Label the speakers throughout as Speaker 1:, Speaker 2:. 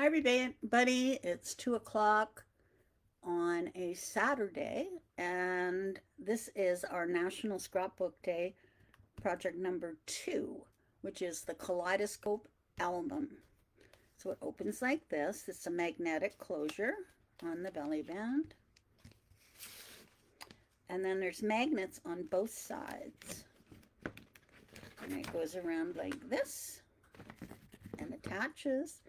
Speaker 1: Hi, everybody. It's 2 o'clock on a Saturday, and this is our National Scrapbook Day project number 2, which is the Kaleidoscope Album. So it opens like this. It's a magnetic closure on the belly band, and then there's magnets on both sides. And it goes around like this and attaches,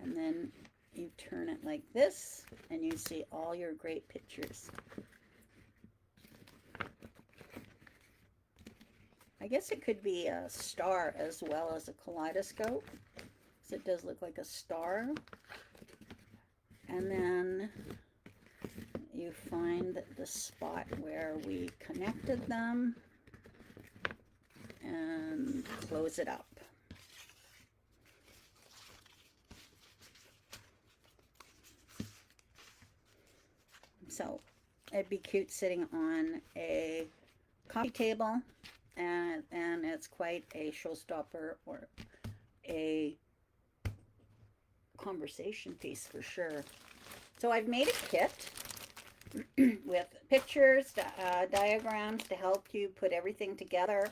Speaker 1: and then you turn it like this and you see all your great pictures. I guess it could be a star as well as a kaleidoscope, because it does look like a star. And then you find the spot where we connected them and close it up. So it'd be cute sitting on a coffee table, and it's quite a showstopper or a conversation piece for sure. So I've made a kit with pictures, diagrams to help you put everything together,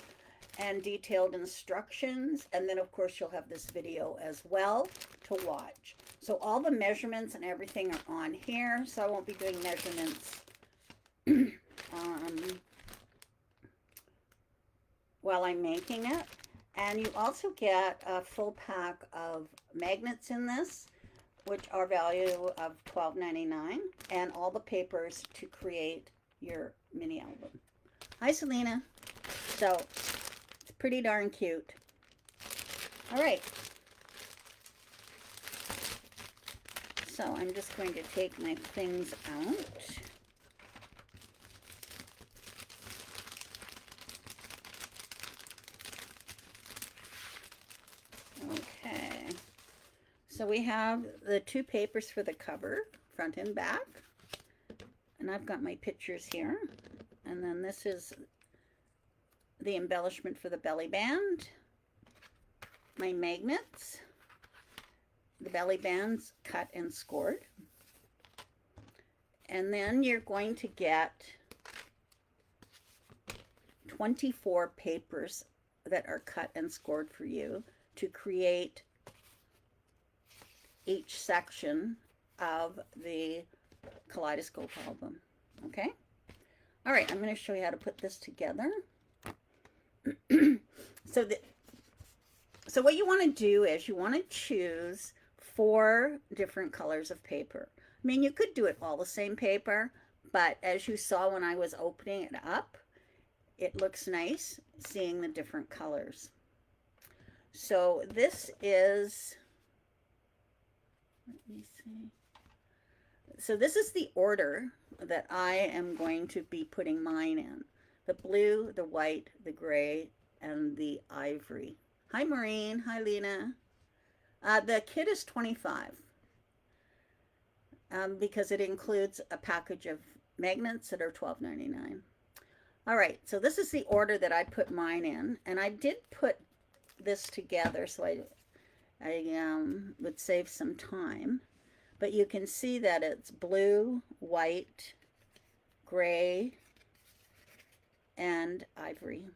Speaker 1: and detailed instructions. And then of course you'll have this video as well to watch. So all the measurements and everything are on here, so I won't be doing measurements while I'm making it. And you also get a full pack of magnets in this, which are value of $12.99, and all the papers to create your mini album. Hi, Selena. So it's pretty darn cute. All right. So I'm just going to take my things out. Okay. So we have the two papers for the cover, front and back. And I've got my pictures here. And then this is the embellishment for the belly band. My magnets. The belly band's cut and scored. And then you're going to get 24 papers that are cut and scored for you to create each section of the Kaleidoscope album. Okay? All right, I'm going to show you how to put this together. So what you want to do is you want to choose 4 different colors of paper. I mean, you could do it all the same paper, but as you saw when I was opening it up, it looks nice seeing the different colors. So this is, let me see. So this is the order that I am going to be putting mine in. The blue, the white, the gray, and the ivory. Hi, Maureen. Hi, Lena. The kit is $25 because it includes a package of magnets that are $12.99. All right, so this is the order that I put mine in, and I did put this together so I would save some time. But you can see that it's blue, white, gray, and ivory.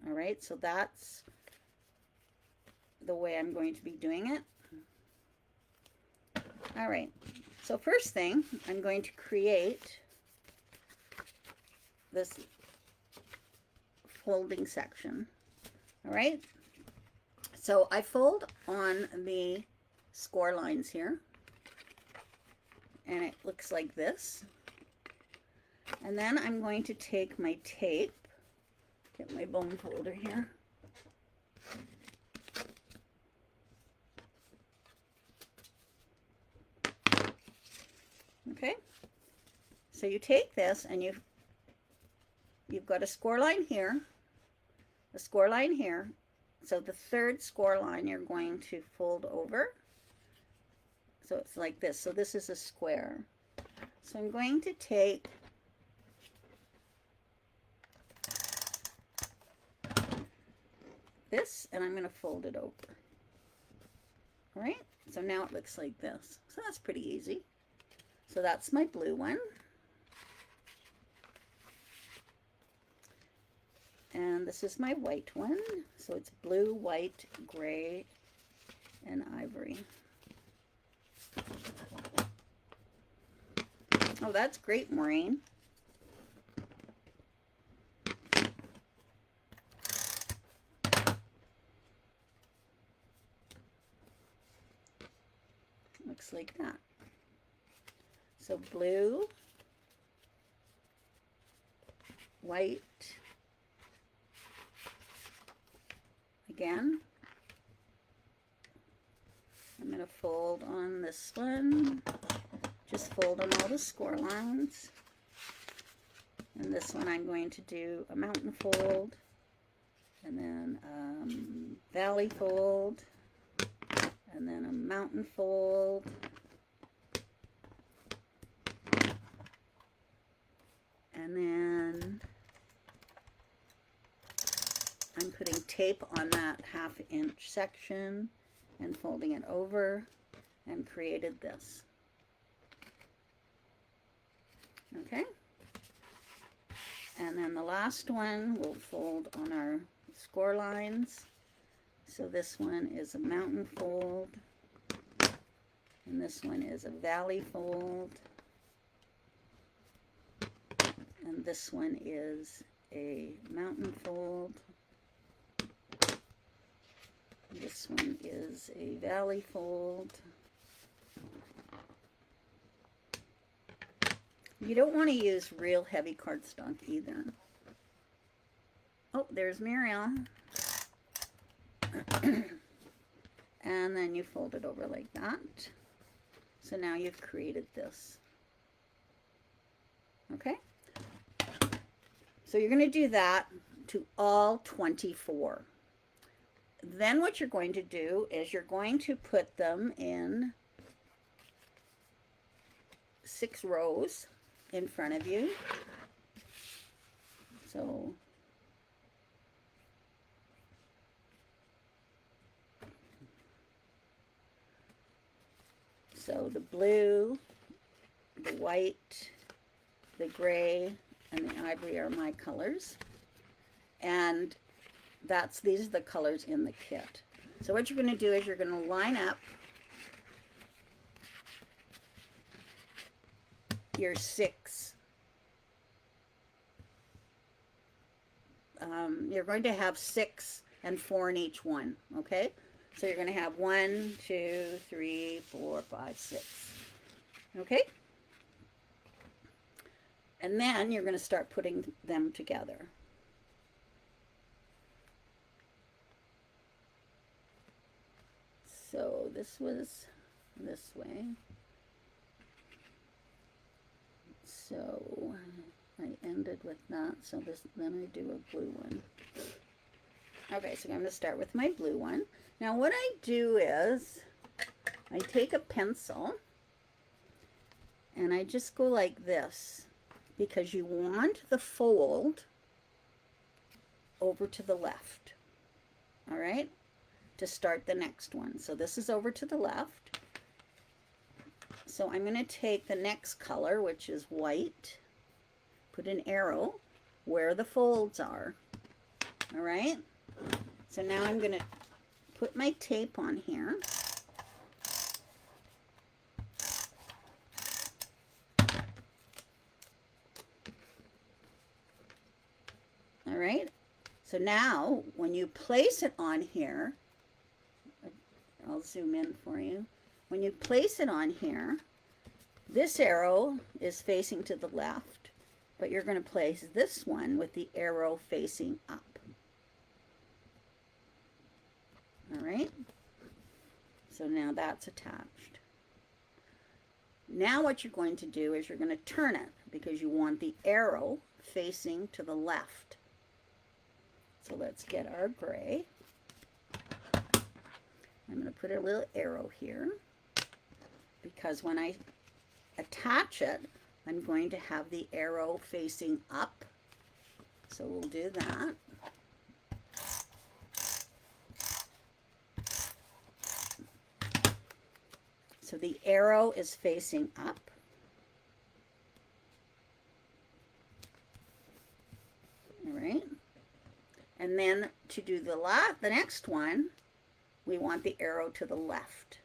Speaker 1: All right, so that's the way I'm going to be doing it. All right, so first thing, I'm going to create this folding section. All right, so I fold on the score lines here, and it looks like this. And then I'm going to take my tape, get my bone folder here. Okay, so you take this and you've got a score line here, a score line here. So the third score line you're going to fold over. So it's like this. So this is a square. So I'm going to take this and I'm going to fold it over. All right, so now it looks like this. So that's pretty easy. So that's my blue one. And this is my white one. So it's blue, white, gray, and ivory. Oh, that's great, Maureen. Looks like that. So blue, white, again. I'm going to fold on this one. Just fold on all the score lines. And this one I'm going to do a mountain fold, and then valley fold, and then a mountain fold, and then I'm putting tape on that 1/2 inch section and folding it over, and created this. Okay, and then the last one we'll fold on our score lines. So this one is a mountain fold, and this one is a valley fold, and this one is a mountain fold. This one is a valley fold. You don't want to use real heavy cardstock either. Oh, there's Muriel. And then you fold it over like that. So now you've created this. Okay? So you're going to do that to all 24. Then what you're going to do is you're going to put them in 6 rows in front of you. So the blue, the white, the gray, and the ivory are my colors. And these are the colors in the kit. So what you're going to do is you're going to line up your 6. You're going to have 6 and 4 in each one, okay? So you're going to have 1, 2, 3, 4, 5, 6, okay? And then you're going to start putting them together. So this was this way. So I ended with that. So then I do a blue one. Okay, so I'm going to start with my blue one. Now what I do is I take a pencil and I just go like this, because you want the fold over to the left. All right, to start the next one. So this is over to the left. So I'm going to take the next color, which is white, put an arrow where the folds are. All right, so now I'm going to put my tape on here. All right, so now when you place it on here, I'll zoom in for you. When you place it on here, this arrow is facing to the left, but you're going to place this one with the arrow facing up. All right, so now that's attached. Now what you're going to do is you're going to turn it, because you want the arrow facing to the left. So let's get our gray. I'm going to put a little arrow here, because when I attach it, I'm going to have the arrow facing up. So we'll do that. So the arrow is facing up. All right. And then to do the next one, we want the arrow to the left.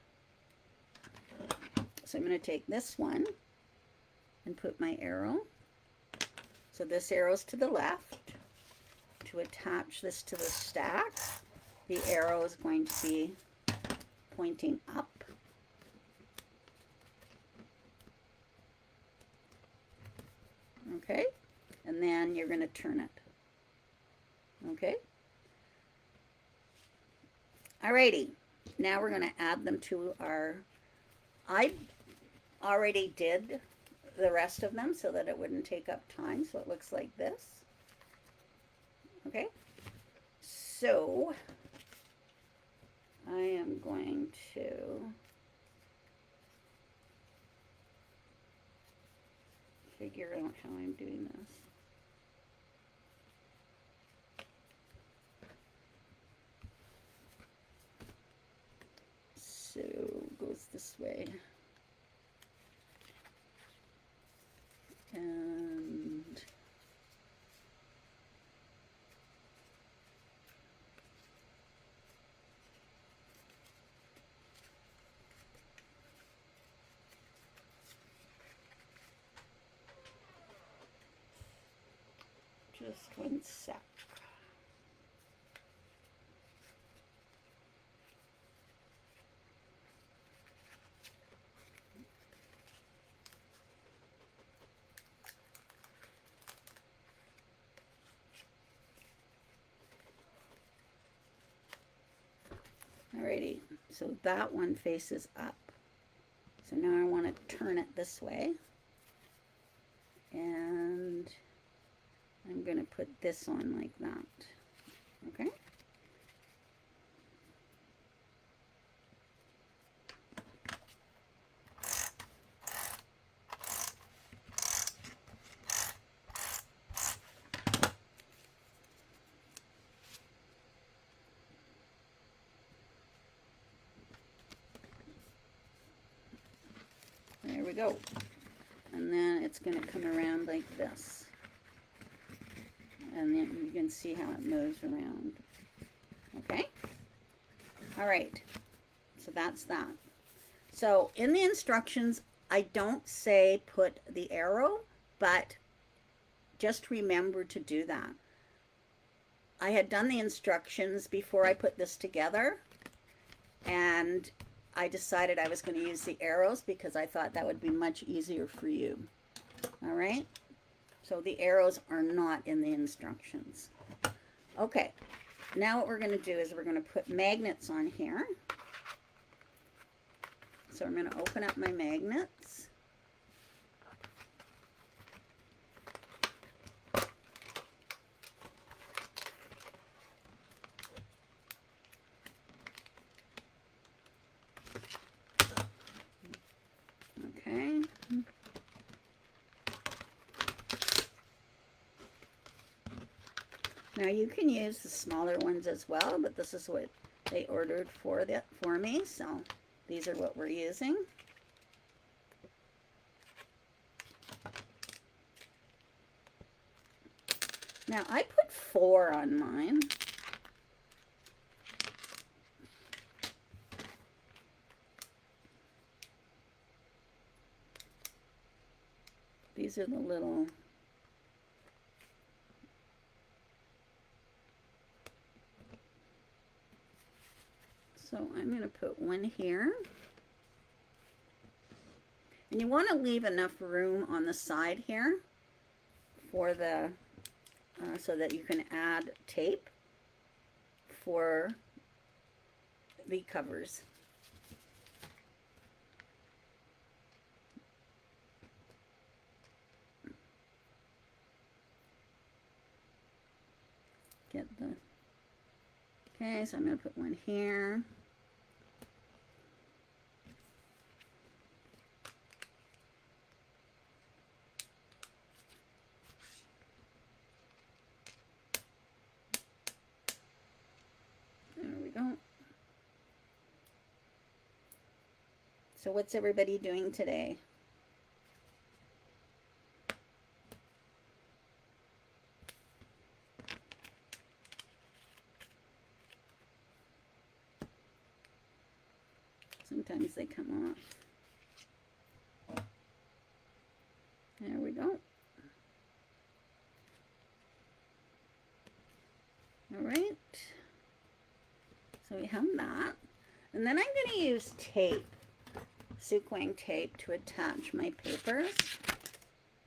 Speaker 1: So I'm going to take this one and put my arrow. So this arrow's to the left. To attach this to the stack, the arrow is going to be pointing up. Okay, and then you're going to turn it. Okay. Alrighty, now we're going to add them to our, I already did the rest of them so that it wouldn't take up time, so it looks like this. Okay, so I am going to figure out how I'm doing this. So it goes this way. And just one sec. Alrighty, so that one faces up. So now I want to turn it this way. And I'm going to put this on like that. Okay? There we go. And then it's going to come around like this. And then you can see how it moves around. Okay? All right. So that's that. So in the instructions, I don't say put the arrow, but just remember to do that. I had done the instructions before I put this together, and I decided I was going to use the arrows because I thought that would be much easier for you. All right? So the arrows are not in the instructions. Okay, now what we're going to do is we're going to put magnets on here. So I'm going to open up my magnets. Okay. Now you can use the smaller ones as well, but this is what they ordered for me, so these are what we're using. Now I put 4 on mine. These are the little so I'm going to put one here. And you want to leave enough room on the side here for the so that you can add tape for the covers. Get the, okay, so I'm going to put one here. There we go. So what's everybody doing today? Sometimes they come off. There we go. All right. So we have that. And then I'm going to use tape, sequin tape, to attach my papers.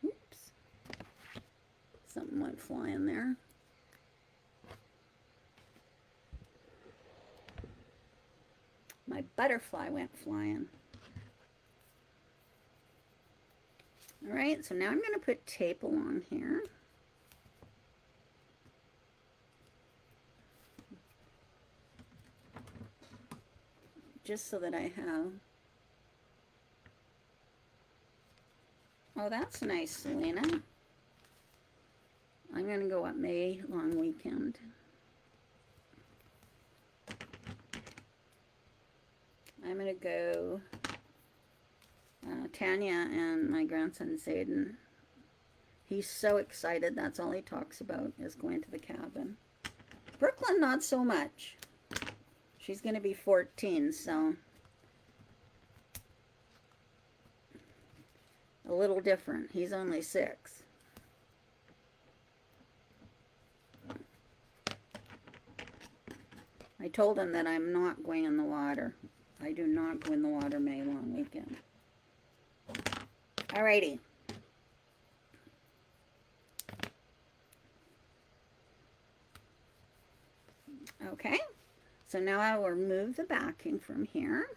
Speaker 1: Oops. Something went flying there. My butterfly went flying. All right, so now I'm going to put tape along here. Just so that I have... Oh, that's nice, Selena. I'm going to go up May long weekend. I'm going to go... Tanya and my grandson Zayden. He's so excited. That's all he talks about, is going to the cabin. Brooklyn, not so much. She's going to be 14, so a little different. He's only 6. I told him that I'm not going in the water. I do not go in the water May long weekend. Alrighty. Okay. So now I will remove the backing from here.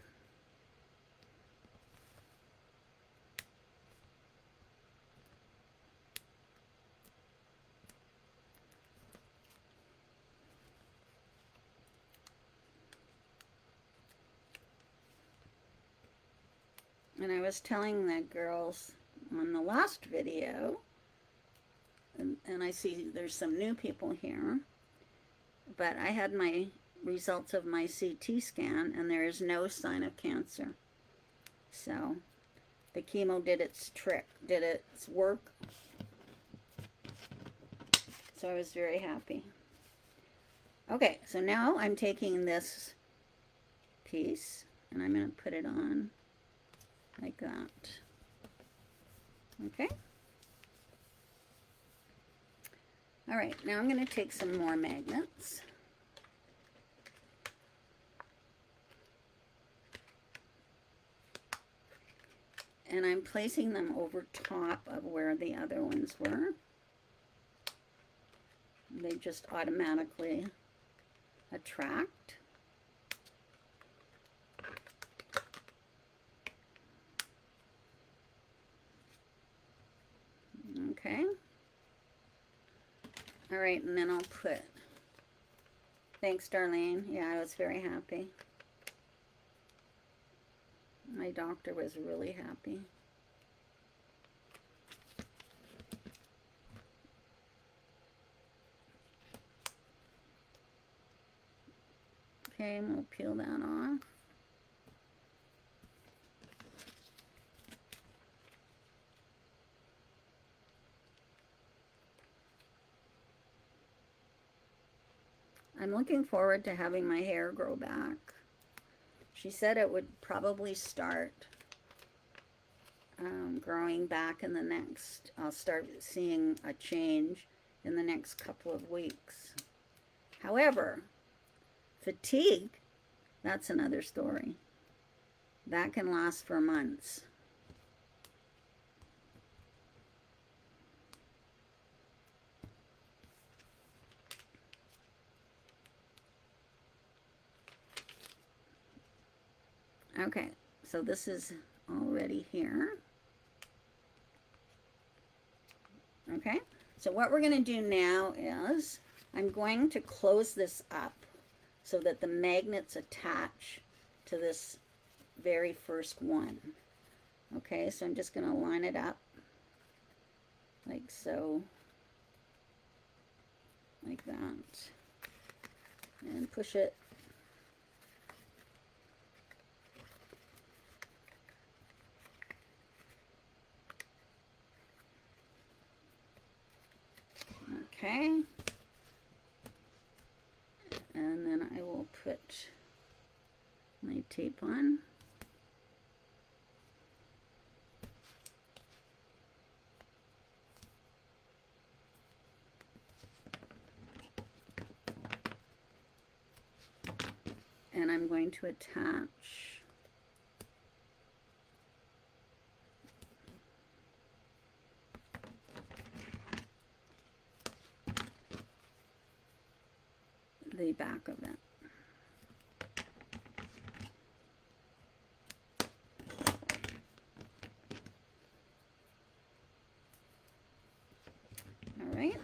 Speaker 1: And I was telling the girls on the last video, and I see there's some new people here, but I had my results of my CT scan, and there is no sign of cancer. So the chemo did its trick, did its work. So I was very happy. Okay, so now I'm taking this piece and I'm going to put it on like that. Okay. All right, now I'm going to take some more magnets. And I'm placing them over top of where the other ones were. They just automatically attract. Okay. All right, and then I'll put, thanks, Darlene. Yeah, I was very happy. My doctor was really happy. Okay, and we'll peel that off. I'm looking forward to having my hair grow back. She said it would probably start growing back in the next, I'll start seeing a change in the next couple of weeks. However, fatigue, that's another story. That can last for months. Okay, so this is already here. Okay, so what we're going to do now is I'm going to close this up so that the magnets attach to this very first one. Okay, so I'm just going to line it up like so, like that, and push it. put my tape on. And I'm going to attach the back of it. All right.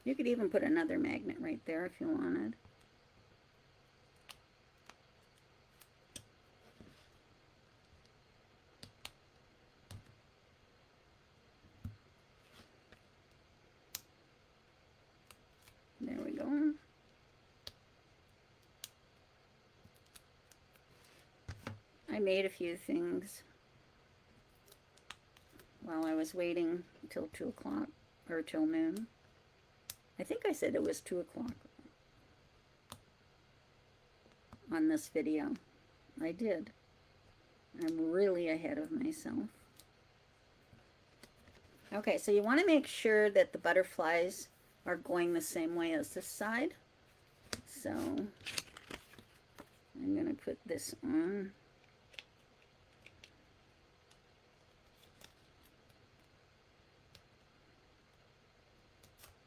Speaker 1: You could even put another magnet right there if you wanted. There we go. I made a few things while I was waiting till 2 o'clock or till noon. I think I said it was 2 o'clock on this video. I did. I'm really ahead of myself. Okay, so you want to make sure that the butterflies are going the same way as this side. So I'm going to put this on.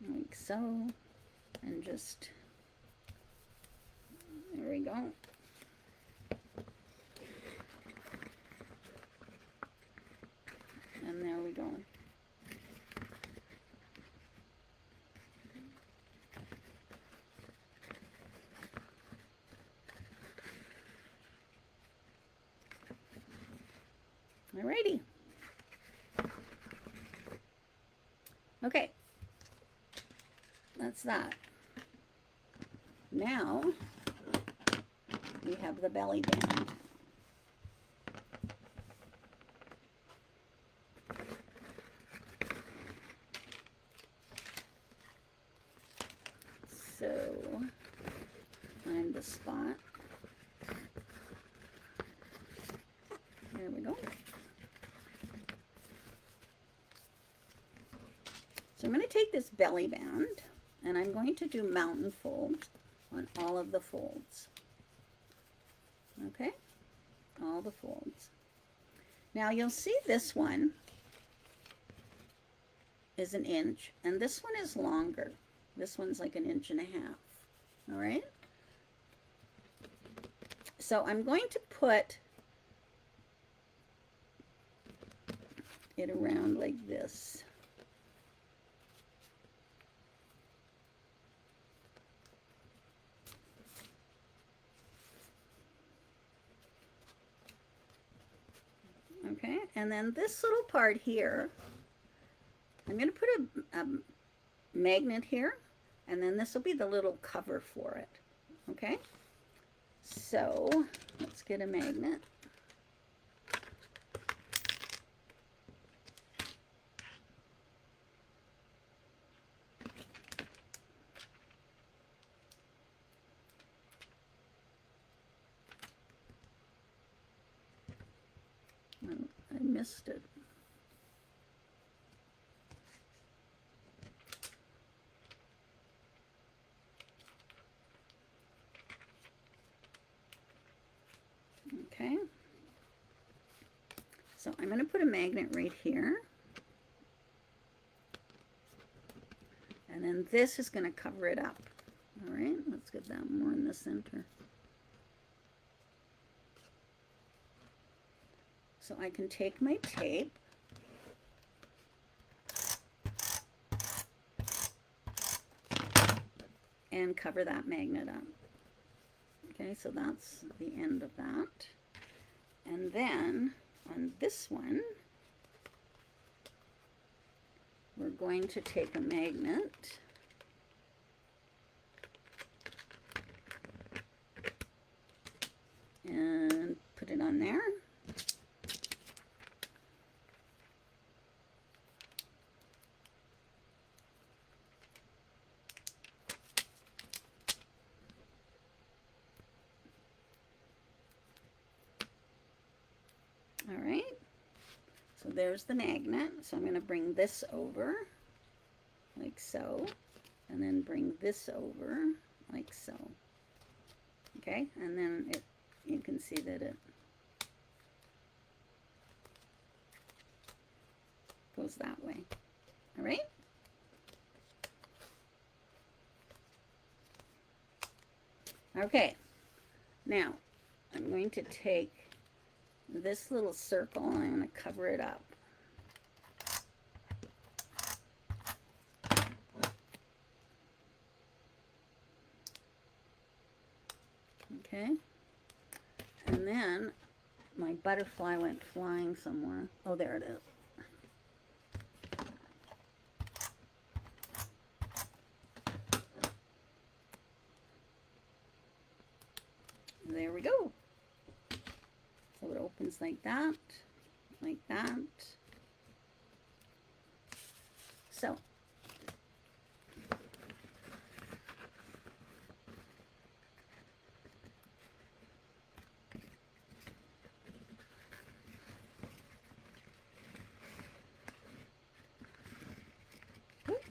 Speaker 1: Like so, and just, there we go. And there we go. Alrighty. Okay. That's that. Now we have the belly band. So find the spot. There we go. So I'm going to take this belly band and I'm going to do mountain folds on all of the folds. Okay, all the folds. Now you'll see this one is 1 inch and this one is longer. This one's like 1.5 inches. All right. So I'm going to put it around like this. Okay, and then this little part here, I'm going to put a magnet here, and then this will be the little cover for it. Okay, so let's get a magnet. I missed it. Okay. So I'm going to put a magnet right here. And then this is going to cover it up. All right, let's get that more in the center. So I can take my tape and cover that magnet up. Okay, so that's the end of that. And then on this one, we're going to take a magnet and put it on there. So there's the magnet. So I'm going to bring this over like so, and then bring this over like so. Okay, and then you can see that it goes that way. All right. Okay, now I'm going to take this little circle and I'm going to cover it up. Okay, and then my butterfly went flying somewhere. Oh, there it is. There we go. So it opens like that, like that. So oops.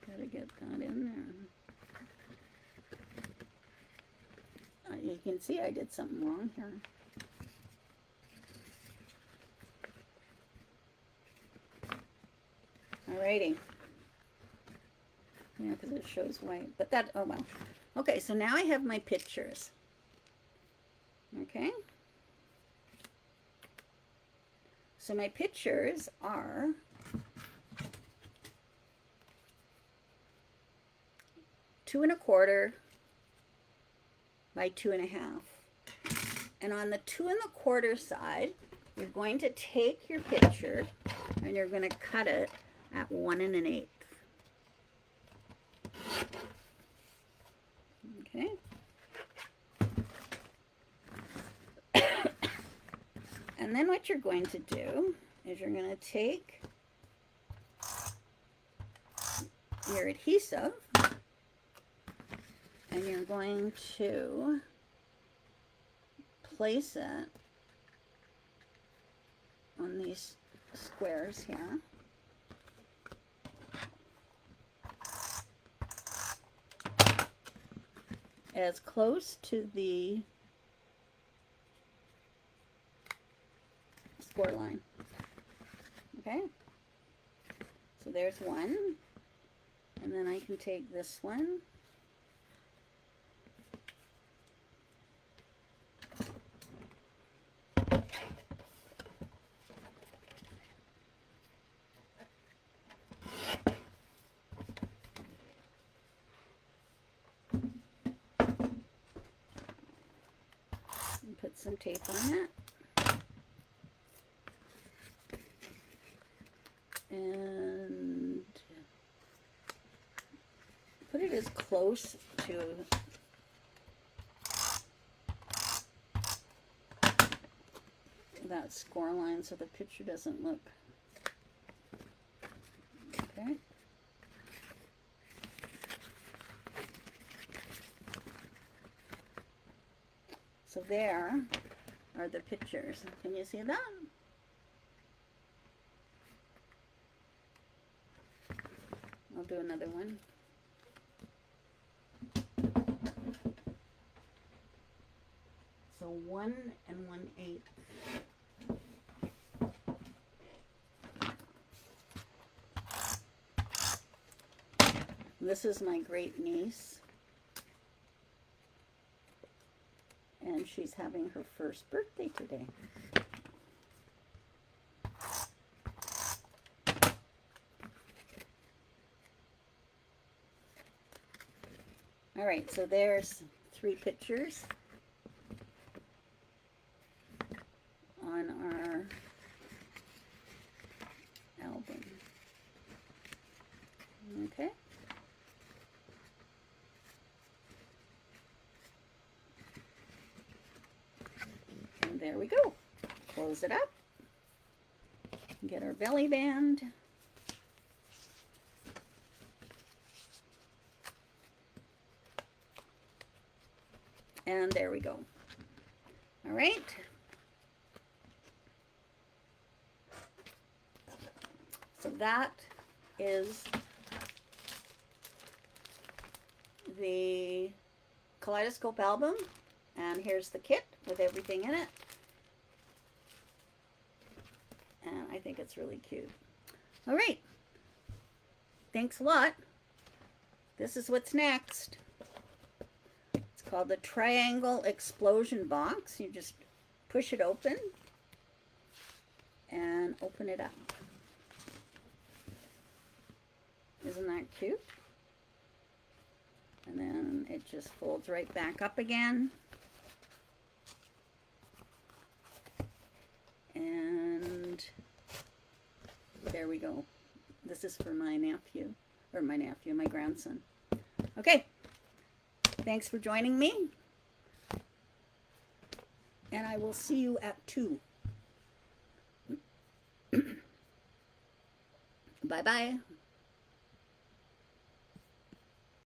Speaker 1: Gotta get that in there. You can see I did something wrong here. Alrighty. Yeah, because it shows white. But that, oh well. Okay, so now I have my pictures. Okay. So my pictures are two and a quarter by 2.5. And on the 2 1/4 side, you're going to take your picture and you're going to cut it at 1 1/8. Okay. And then what you're going to do is you're going to take your adhesive and you're going to place it on these squares here. As close to the score line. Okay? So there's one. And then I can take this one. And put some tape on it. And put it as close to that score line so the picture doesn't look, okay. So there are the pictures. Can you see that? I'll do another one. So 1 1/8. This is my great niece. And she's having her first birthday today. All right, so there's 3 pictures on our album. Okay. And there we go. Close it up. Get our belly band. And there we go. All right. So that is the Kaleidoscope album. And here's the kit with everything in it. And I think it's really cute. All right. Thanks a lot. This is what's next. It's called the Triangle Explosion Box. You just push it open and open it up. Isn't that cute? And then it just folds right back up again. And there we go. This is for my nephew, my grandson. Okay. Thanks for joining me. And I will see you at 2. Bye-bye.